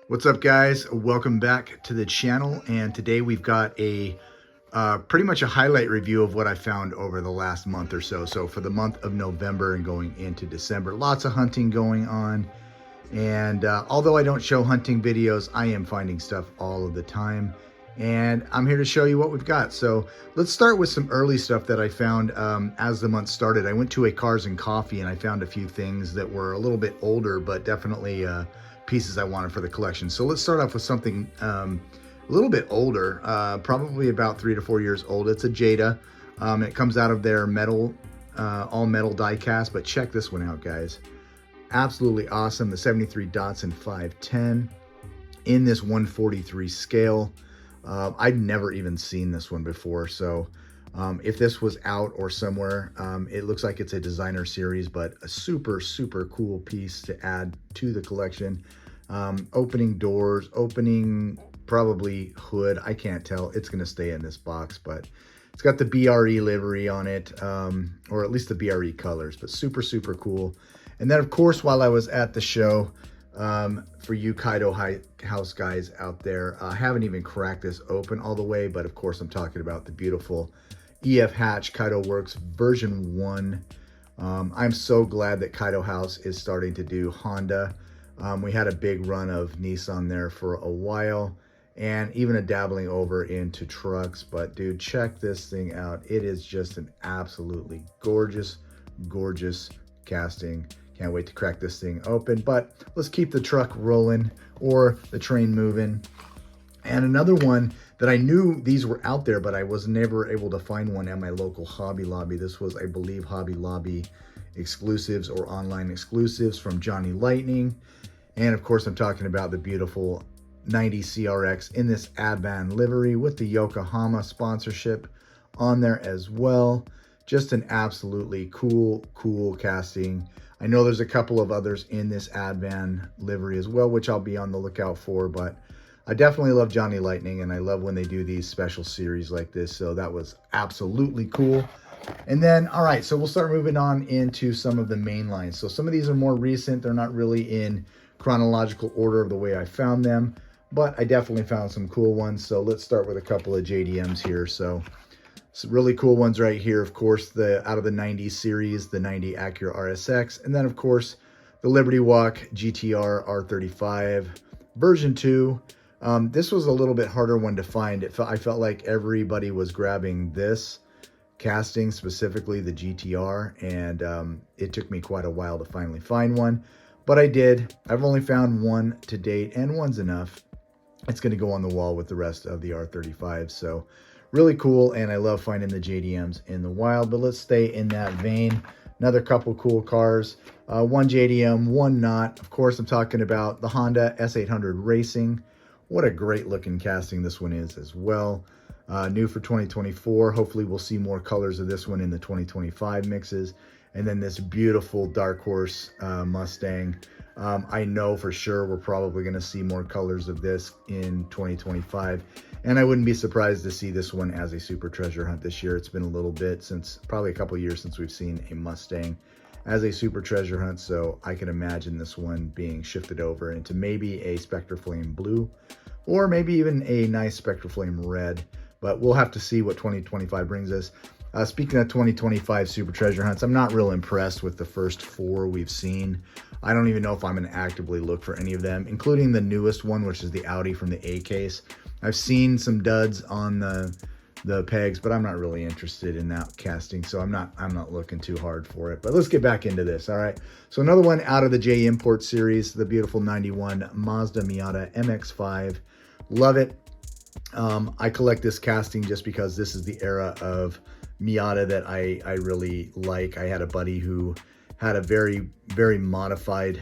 What's up, guys? Welcome back to the channel, and today we've got a pretty much a highlight review of what I found over the last month or so. So for the month of November and going into December, lots of hunting going on, and although I don't show hunting videos, I am finding stuff all of the time, and I'm here to show you what we've got. So let's start with some early stuff that I found as the month started. I went to a Cars and Coffee and I found a few things that were a little bit older, but definitely pieces I wanted for the collection. So let's start off with something a little bit older, probably about 3 to 4 years old. It's a Jada. It comes out of their metal, all metal die cast, but check this one out, guys. Absolutely awesome. The 73 Datsun 510 in this 143 scale. I'd never even seen this one before. So if this was out or somewhere, it looks like it's a designer series, but a super, super cool piece to add to the collection. Opening doors, opening probably hood. I can't tell. It's going to stay in this box, but it's got the BRE livery on it, or at least the BRE colors, but super, super cool. And then, of course, while I was at the show, for you Kaido House guys out there, I haven't even cracked this open all the way, but of course I'm talking about the beautiful EF Hatch Kaido Works version 1. I'm so glad that Kaido House is starting to do Honda. We had a big run of Nissan there for a while, and even a dabbling over into trucks. But dude, check this thing out. It is just an absolutely gorgeous, gorgeous casting. Can't wait to crack this thing open, but let's keep the truck rolling or the train moving. And another one that I knew these were out there, but I was never able to find one at my local Hobby Lobby. This was, I believe, Hobby Lobby exclusives or online exclusives from Johnny Lightning. And of course, I'm talking about the beautiful 90 CRX in this Advan livery with the Yokohama sponsorship on there as well. Just an absolutely cool, cool casting. I know there's a couple of others in this Advan livery as well, which I'll be on the lookout for, but I definitely love Johnny Lightning, and I love when they do these special series like this, so that was absolutely cool. And then, all right, so we'll start moving on into some of the main lines. So some of these are more recent. They're not really in chronological order of the way I found them, but I definitely found some cool ones. So let's start with a couple of JDMs here. So some really cool ones right here. Of course, out of the 90 series, the 90 Acura RSX, and then of course the Liberty Walk GTR R35 version 2. This was a little bit harder one to find. I felt like everybody was grabbing this casting, specifically the GTR, and it took me quite a while to finally find one, but I did. I've only found one to date, and one's enough. It's going to go on the wall with the rest of the R35, so really cool, and I love finding the JDMs in the wild. But let's stay in that vein. Another couple cool cars, one JDM, one not. Of course, I'm talking about the Honda S800 Racing. What a great looking casting this one is as well. New for 2024. Hopefully we'll see more colors of this one in the 2025 mixes. And then this beautiful Dark Horse Mustang. I know for sure we're probably going to see more colors of this in 2025. And I wouldn't be surprised to see this one as a super treasure hunt this year. It's been a little bit since, probably a couple years since we've seen a Mustang as a super treasure hunt. So I can imagine this one being shifted over into maybe a Spectre Flame Blue, or maybe even a nice Spectre Flame Red. But we'll have to see what 2025 brings us. Speaking of 2025 super treasure hunts, I'm not real impressed with the first 4 we've seen. I don't even know if I'm going to actively look for any of them, including the newest one, which is the Audi from the A case. I've seen some duds on the pegs, but I'm not really interested in that casting, so I'm not looking too hard for it. But let's get back into this. All right, so another one out of the J Import series, the beautiful 91 Mazda Miata MX-5. Love it. I collect this casting just because this is the era of Miata that I really like. I had a buddy who had a very, very modified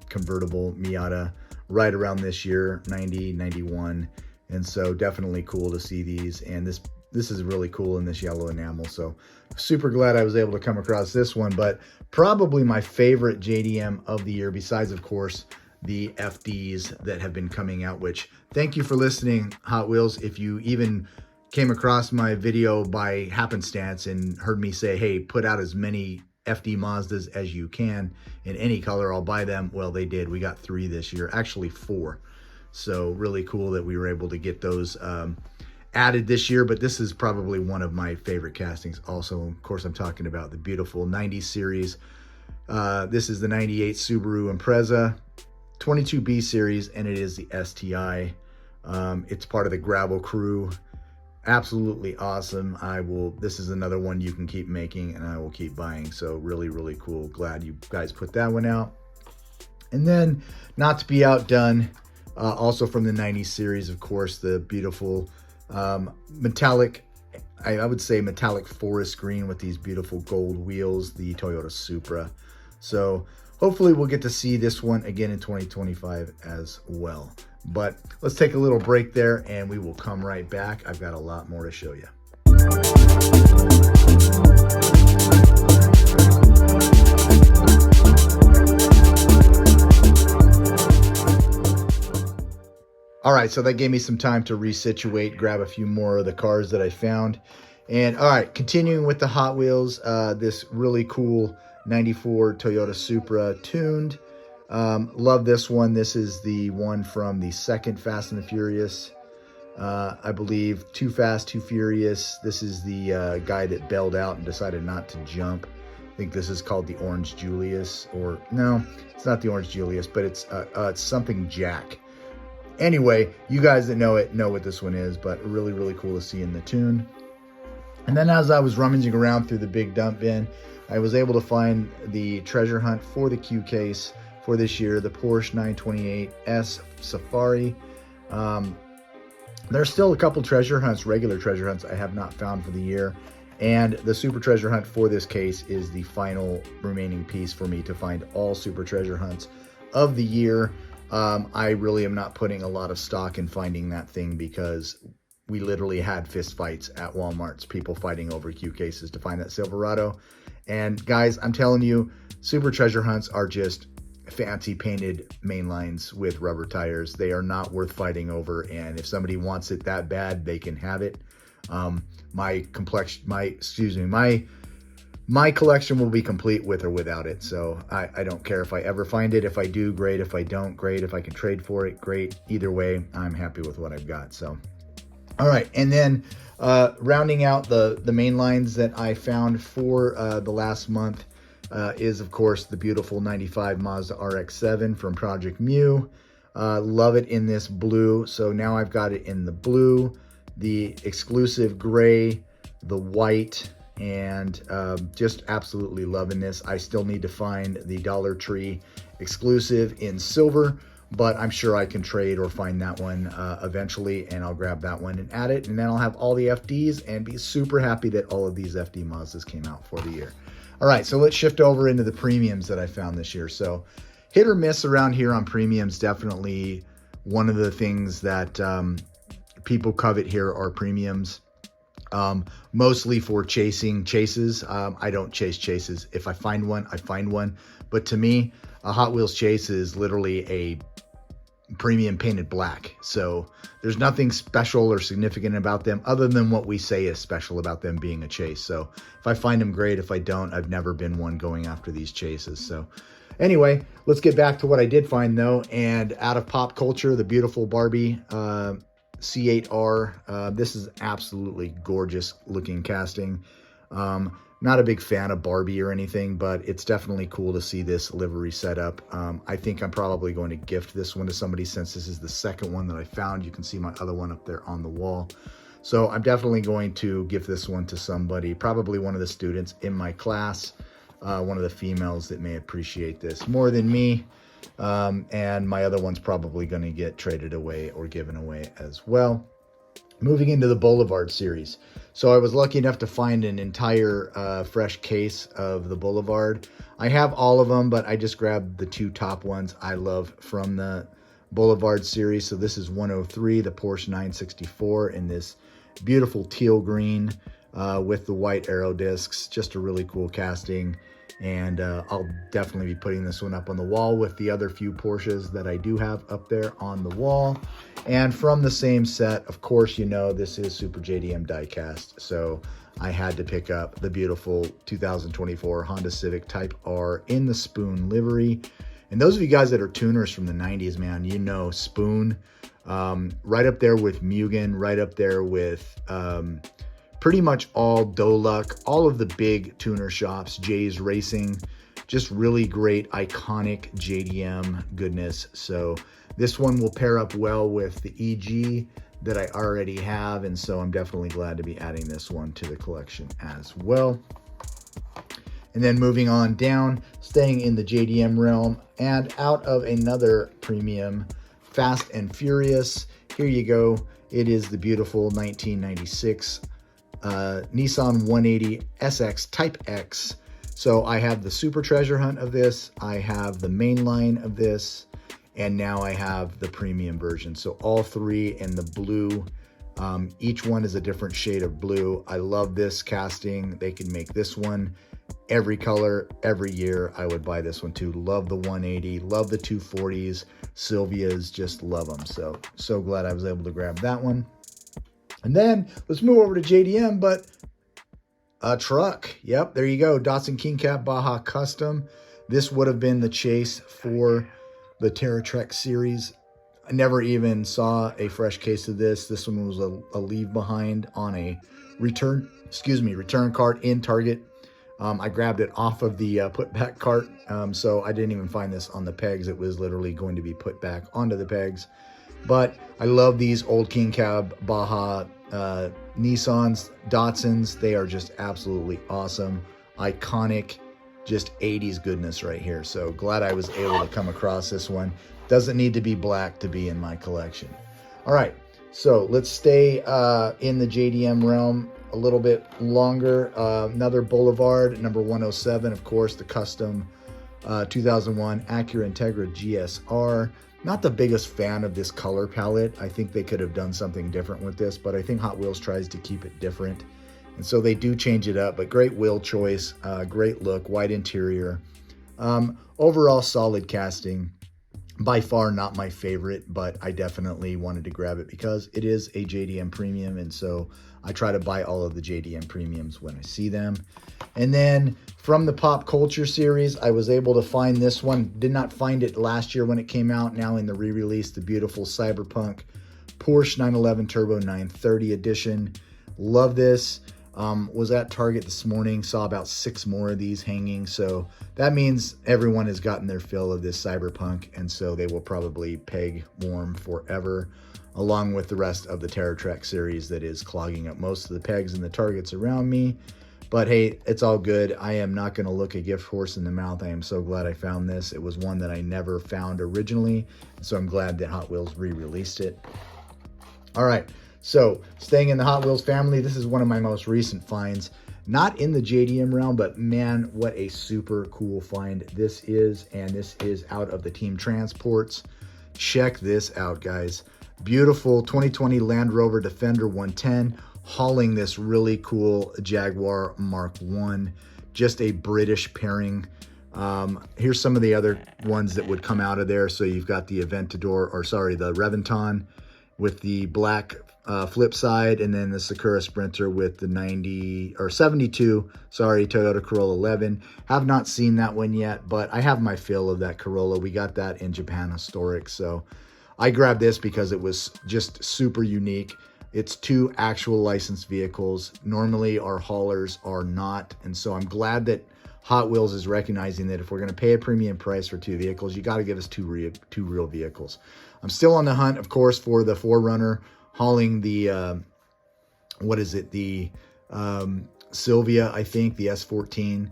convertible Miata right around this year, 90, 91. And so definitely cool to see these. And this is really cool in this yellow enamel. So super glad I was able to come across this one. But probably my favorite JDM of the year, besides, of course, the FDs that have been coming out, which thank you for listening, Hot Wheels. If you even came across my video by happenstance and heard me say, hey, put out as many FD Mazdas as you can in any color, I'll buy them. Well, they did. We got 3 this year, actually 4. So really cool that we were able to get those added this year, but this is probably one of my favorite castings. Also, of course, I'm talking about the beautiful 90s series. This is the 98 Subaru Impreza 22B series, and it is the STI. It's part of the Gravel Crew. Absolutely awesome. This is another one you can keep making, and I will keep buying. So really, really cool. Glad you guys put that one out. And then, not to be outdone, also from the 90s series, of course, the beautiful metallic, I would say metallic forest green with these beautiful gold wheels, the Toyota Supra. So hopefully we'll get to see this one again in 2025 as well. But let's take a little break there and we will come right back. I've got a lot more to show you. All right, so that gave me some time to resituate, grab a few more of the cars that I found. And all right, continuing with the Hot Wheels, this really cool 94 Toyota Supra tuned. Love this one. This is the one from the second Fast and the Furious. I believe Too Fast, Too Furious. This is the guy that bailed out and decided not to jump. I think this is called the Orange Julius, or no, it's not the Orange Julius, but it's something Jack. Anyway, you guys that know it know what this one is, but really, really cool to see in the tune. And then as I was rummaging around through the big dump bin, I was able to find the treasure hunt for the Q case for this year, the Porsche 928S Safari. There's still a couple treasure hunts, regular treasure hunts I have not found for the year. And the super treasure hunt for this case is the final remaining piece for me to find all super treasure hunts of the year. I really am not putting a lot of stock in finding that thing because we literally had fist fights at Walmart's, people fighting over Q cases to find that Silverado. And guys, I'm telling you, super treasure hunts are just fancy painted main lines with rubber tires. They are not worth fighting over. And if somebody wants it that bad, they can have it. My collection will be complete with or without it. So I don't care if I ever find it. If I do, great. If I don't, great. If I can trade for it, great. Either way, I'm happy with what I've got. So, all right. And then rounding out the main lines that I found for the last month is, of course, the beautiful 95 Mazda RX-7 from Project Mu. Love it in this blue. So now I've got it in the blue, the exclusive gray, the white, and just absolutely loving this. I still need to find the Dollar Tree exclusive in silver, but I'm sure I can trade or find that one eventually, and I'll grab that one and add it, and then I'll have all the FDs and be super happy that all of these FD Mazdas came out for the year. All right, so let's shift over into the premiums that I found this year. So hit or miss around here on premiums, definitely one of the things that people covet here are premiums. Mostly for chasing chases. I don't chase chases. If I find one, I find one. But to me, a Hot Wheels chase is literally a premium painted black. So there's nothing special or significant about them other than what we say is special about them being a chase. So if I find them, great. If I don't, I've never been one going after these chases. So anyway, let's get back to what I did find though. And out of pop culture, the beautiful Barbie C8R. This is absolutely gorgeous looking casting. Not a big fan of Barbie or anything, but it's definitely cool to see this livery set up. I think I'm probably going to gift this one to somebody since this is the second one that I found. You can see my other one up there on the wall. So I'm definitely going to gift this one to somebody, probably one of the students in my class, one of the females that may appreciate this more than me. And my other one's probably going to get traded away or given away as well. Moving into the Boulevard series. So I was lucky enough to find an entire fresh case of the Boulevard. I have all of them, but I just grabbed the two top ones I love from the Boulevard series. So this is 103, the Porsche 964 in this beautiful teal green with the white aero discs. Just a really cool casting. And I'll definitely be putting this one up on the wall with the other few Porsches that I do have up there on the wall. And from the same set, of course, you know, this is Super JDM Diecast. So I had to pick up the beautiful 2024 Honda Civic Type R in the Spoon livery. And those of you guys that are tuners from the 90s, man, you know Spoon Right up there with Mugen, right up there with pretty much all Doluk, all of the big tuner shops, Jay's Racing, just really great, iconic JDM goodness. So this one will pair up well with the EG that I already have, and so I'm definitely glad to be adding this one to the collection as well. And then moving on down, staying in the JDM realm and out of another premium, Fast and Furious. Here you go. It is the beautiful 1996 Nissan 180 SX Type X. So I have the Super Treasure Hunt of this, I have the main line of this, and now I have the premium version. So all three in the blue. Each one is a different shade of blue. I love this casting. They can make this one every color, every year. I would buy this one too. Love the 180, love the 240s, Sylvias, just love them. So glad I was able to grab that one. And then let's move over to JDM, but a truck. Yep, there you go. Datsun King Cab Baja Custom. This would have been the chase for the TerraTrek series. I never even saw a fresh case of this. This one was a leave behind on a return cart in Target. I grabbed it off of the put back cart, so I didn't even find this on the pegs. It was literally going to be put back onto the pegs. But I love these old King Cab Baja Nissans, Datsuns. They are just absolutely awesome, iconic, just 80s goodness right here. So glad I was able to come across this one. Doesn't need to be black to be in my collection. All right, so let's stay in the JDM realm a little bit longer. Another Boulevard, number 107, of course, the custom 2001 Acura Integra GSR. Not the biggest fan of this color palette. I think they could have done something different with this, but I think Hot Wheels tries to keep it different. And so they do change it up, but great wheel choice, great look, white interior. Overall solid casting. By far not my favorite, but I definitely wanted to grab it because it is a JDM premium, and so I try to buy all of the JDM premiums when I see them. And then from the Pop Culture series, I was able to find this one. Did not find it last year when it came out. Now in the re-release, the beautiful Cyberpunk Porsche 911 Turbo 930 edition. Love this. Was at Target this morning, saw about 6 more of these hanging. So that means everyone has gotten their fill of this Cyberpunk, and so they will probably peg warm forever, along with the rest of the TerraTrek series that is clogging up most of the pegs and the Targets around me. But hey, it's all good. I am not going to look a gift horse in the mouth. I am so glad I found this. It was one that I never found originally, so I'm glad that Hot Wheels re-released it. All right. So staying in the Hot Wheels family, this is one of my most recent finds. Not in the JDM realm, but man, what a super cool find this is. And this is out of the Team Transports. Check this out, guys. Beautiful 2020 Land Rover Defender 110 hauling this really cool Jaguar Mark I. Just a British pairing. Here's some of the other ones that would come out of there. So you've got the Aventador, or sorry, the Reventon with the black flip side, and then the Sakura Sprinter with the 72, sorry, Toyota Corolla 11. Have not seen that one yet, but I have my fill of that Corolla. We got that in Japan Historic, so I grabbed this because it was just super unique. It's 2 actual licensed vehicles. Normally our haulers are not, and so I'm glad that Hot Wheels is recognizing that if we're going to pay a premium price for 2 vehicles, you got to give us two real vehicles. I'm still on the hunt, of course, for the 4Runner, hauling the, the Sylvia, I think, the S14.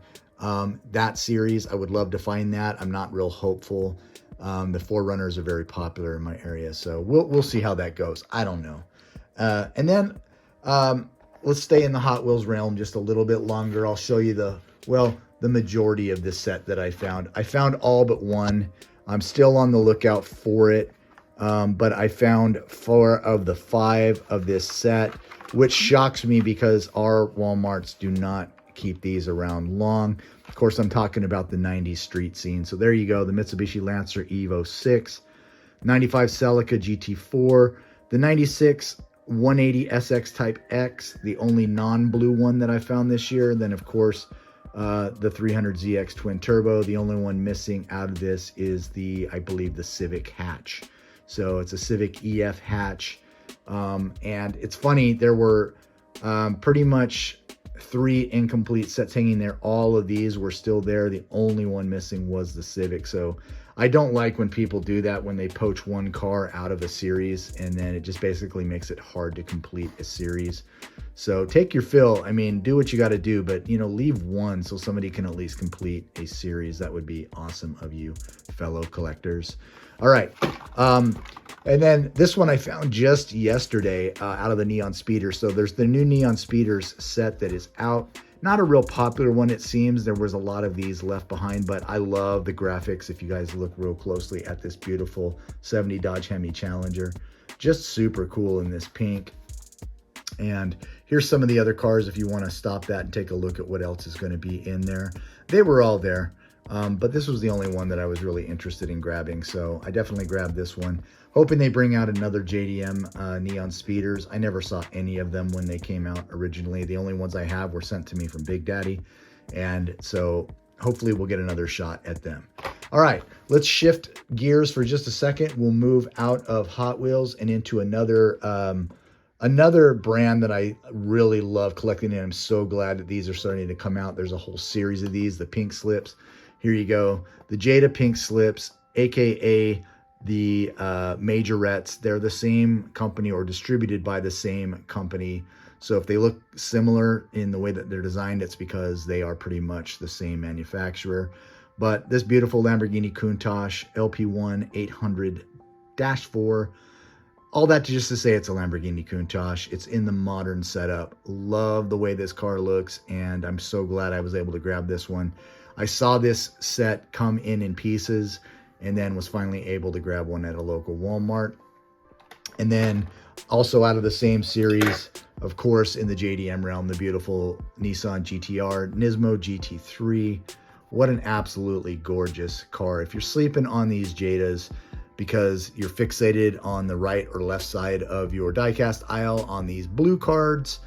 That series, I would love to find that. I'm not real hopeful. The 4Runners are very popular in my area, so we'll see how that goes. I don't know. And then let's stay in the Hot Wheels realm just a little bit longer. I'll show you the majority of this set that I found. I found all but one. I'm still on the lookout for it. But I found 4 of the 5 of this set, which shocks me because our Walmarts do not keep these around long. Of course, I'm talking about the 90s street scene. So there you go, the Mitsubishi Lancer Evo 6, 95 Celica GT4, the 96 180 SX Type X, the only non-blue one that I found this year. And then, of course, the 300ZX Twin Turbo. The only one missing out of this is I believe the Civic hatch. So it's a Civic EF hatch. And it's funny, there were pretty much 3 incomplete sets hanging there. All of these were still there. The only one missing was the Civic. So I don't like when people do that, when they poach one car out of a series, and then it just basically makes it hard to complete a series. So take your fill. I mean, do what you got to do, but leave one so somebody can at least complete a series. That would be awesome of you, fellow collectors. All right. And then this one I found just yesterday out of the Neon Speeders. So there's the new Neon Speeders set that is out. Not a real popular one, it seems. There was a lot of these left behind, but I love the graphics. If you guys look real closely at this beautiful 70 Dodge Hemi Challenger, just super cool in this pink. And here's some of the other cars if you want to stop that and take a look at what else is going to be in there. They were all there, but this was the only one that I was really interested in grabbing, so I definitely grabbed this one. Hoping they bring out another JDM Neon Speeders. I never saw any of them when they came out originally. The only ones I have were sent to me from Big Daddy, and so hopefully we'll get another shot at them. All right, let's shift gears for just a second. We'll move out of Hot Wheels and into another brand that I really love collecting, and I'm so glad that these are starting to come out. There's a whole series of these, the pink slips. Here you go, the Jada pink slips, aka the majorettes. They're the same company or distributed by the same company. So if they look similar in the way that they're designed, it's because they are pretty much the same manufacturer. But this beautiful Lamborghini Countach LP1 800-4, all that just to say it's a Lamborghini Countach. It's in the modern setup. Love the way this car looks, and I'm so glad I was able to grab this one. I saw this set come in pieces, and then was finally able to grab one at a local Walmart. And then also out of the same series, of course, in the JDM realm, the beautiful Nissan GTR Nismo GT3. What an absolutely gorgeous car. If you're sleeping on these Jadas because you're fixated on the right or left side of your diecast aisle on these blue cards,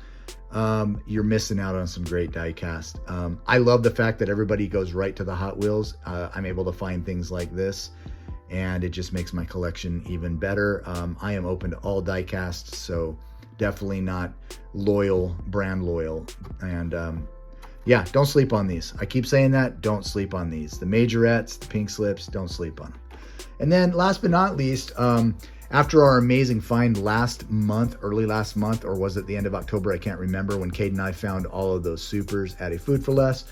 you're missing out on some great diecast. I love the fact that everybody goes right to the Hot Wheels. I'm able to find things like this, and it just makes my collection even better. I am open to all diecasts, so definitely not brand loyal. And yeah, don't sleep on these. I keep saying that, don't sleep on these. The majorettes, the pink slips, don't sleep on them. And then last but not least, after our amazing find last month, early last month, or was it the end of October? I can't remember, when Cade and I found all of those supers at a Food for Less.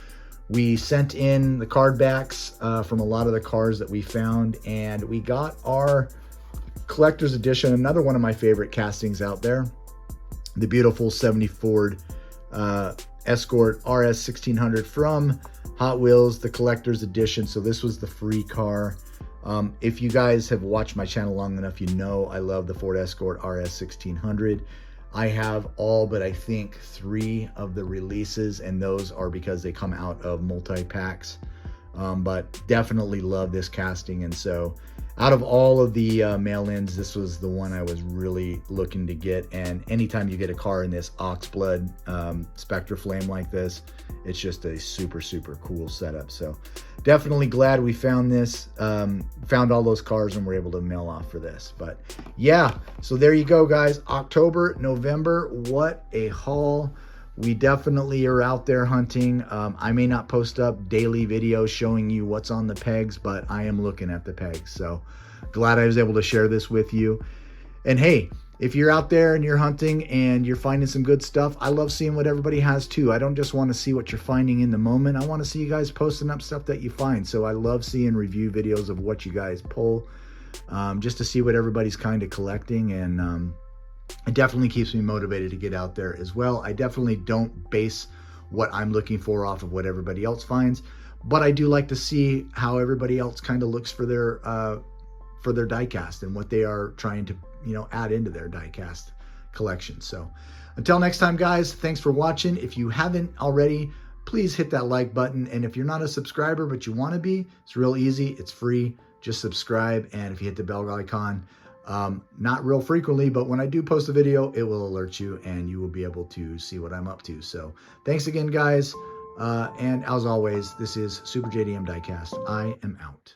We sent in the card backs from a lot of the cars that we found, and we got our collector's edition, another one of my favorite castings out there, the beautiful 70 Ford Escort RS 1600 from Hot Wheels, the collector's edition. So this was the free car. If you guys have watched my channel long enough, you know I love the Ford Escort RS 1600. I have all but I think 3 of the releases, and those are because they come out of multi-packs. But definitely love this casting, and so out of all of the mail-ins, this was the one I was really looking to get. And anytime you get a car in this Oxblood Spectre Flame like this, it's just a super, super cool setup. So definitely glad we found this, found all those cars, and were able to mail off for this. But yeah, so there you go, guys. October, November, what a haul. We definitely are out there hunting. I may not post up daily videos showing you what's on the pegs, but I am looking at the pegs. So glad I was able to share this with you. And hey, if you're out there and you're hunting and you're finding some good stuff, I love seeing what everybody has too. I don't just want to see what you're finding in the moment. I want to see you guys posting up stuff that you find. So I love seeing review videos of what you guys pull, just to see what everybody's kind of collecting. And it definitely keeps me motivated to get out there as well. I definitely don't base what I'm looking for off of what everybody else finds, but I do like to see how everybody else kind of looks for their diecast and what they are trying to, add into their diecast collection. So until next time, guys, thanks for watching. If you haven't already, please hit that like button. And if you're not a subscriber, but you want to be, it's real easy. It's free. Just subscribe. And if you hit the bell icon, not real frequently, but when I do post a video, it will alert you and you will be able to see what I'm up to. So thanks again, guys. And as always, this is Super JDM Diecast. I am out.